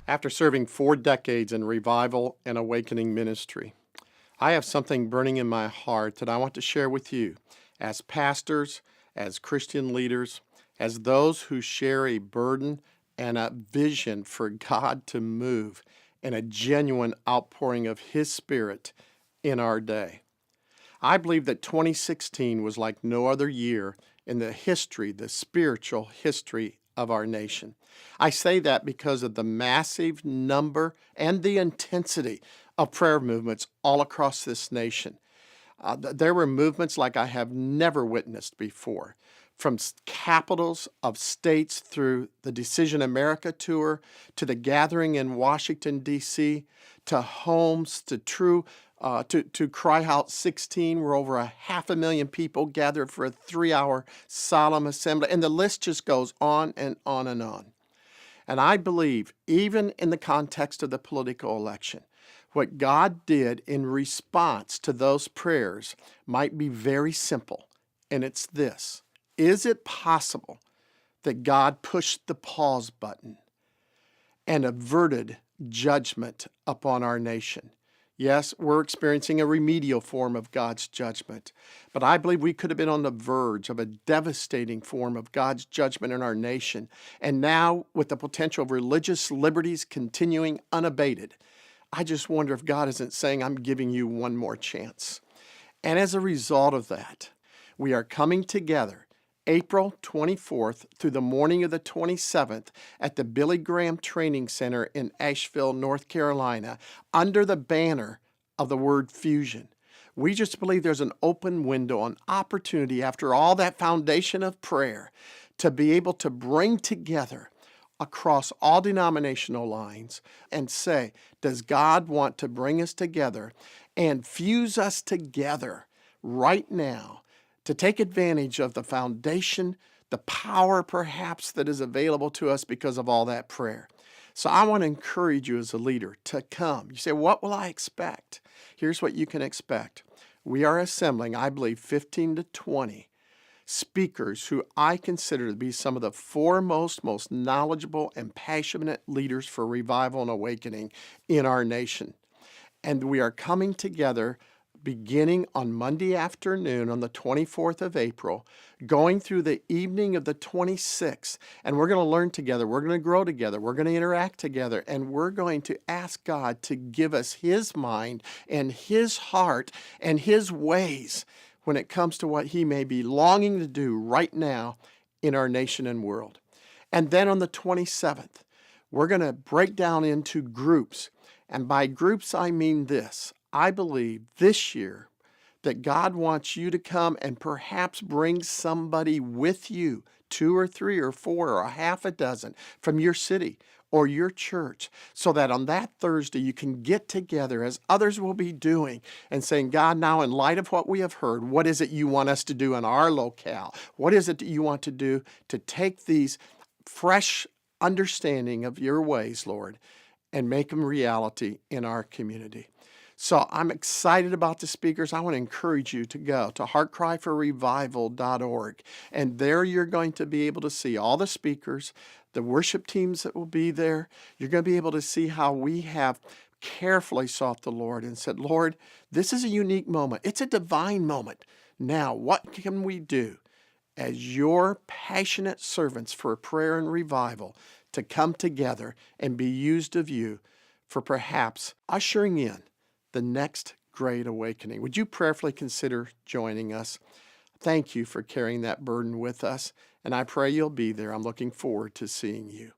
After serving 4 decades in revival and awakening ministry, I have something burning in my heart that I want to share with you as pastors, as Christian leaders, as those who share a burden and a vision for God to move in a genuine outpouring of His Spirit in our day. I believe that 2016 was like no other year in the spiritual history of our nation. I say that because of the massive number and the intensity of prayer movements all across this nation. There were movements like I have never witnessed before, from capitals of states through the Decision America tour, to the gathering in Washington, D.C., to homes, to Cry Out 16, where over 500,000 people gathered for a 3-hour solemn assembly. And the list just goes on and on and on. And I believe, even in the context of the political election, what God did in response to those prayers might be very simple. And it's this: is it possible that God pushed the pause button and averted judgment upon our nation? Yes, we're experiencing a remedial form of God's judgment, but I believe we could have been on the verge of a devastating form of God's judgment in our nation. And now, with the potential of religious liberties continuing unabated, I just wonder if God isn't saying, I'm giving you one more chance. And as a result of that, we are coming together April 24th through the morning of the 27th at the Billy Graham Training Center in Asheville, North Carolina, under the banner of the word fusion. We just believe there's an open window, an opportunity after all that foundation of prayer to be able to bring together across all denominational lines and say, does God want to bring us together and fuse us together right now to take advantage of the foundation, the power perhaps that is available to us because of all that prayer? So I want to encourage you as a leader to come. You say, what will I expect? Here's what you can expect. We are assembling, I believe, 15 to 20 speakers who I consider to be some of the foremost, most knowledgeable and passionate leaders for revival and awakening in our nation. And we are coming together beginning on Monday afternoon on the 24th of April, going through the evening of the 26th. And we're going to learn together. We're going to grow together. We're going to interact together. And we're going to ask God to give us His mind and His heart and His ways when it comes to what He may be longing to do right now in our nation and world. And then on the 27th, we're going to break down into groups. And by groups, I mean this. I believe this year that God wants you to come and perhaps bring somebody with you, 2 or 3 or 4 or a half a dozen from your city or your church, so that on that Thursday you can get together as others will be doing and saying, God, now in light of what we have heard, what is it you want us to do in our locale? What is it that you want to do to take these fresh understanding of your ways, Lord, and make them reality in our community? So I'm excited about the speakers. I want to encourage you to go to heartcryforrevival.org. And there you're going to be able to see all the speakers, the worship teams that will be there. You're going to be able to see how we have carefully sought the Lord and said, Lord, this is a unique moment. It's a divine moment. Now, what can we do as your passionate servants for prayer and revival to come together and be used of you for perhaps ushering in the next great awakening? Would you prayerfully consider joining us? Thank you for carrying that burden with us, and I pray you'll be there. I'm looking forward to seeing you.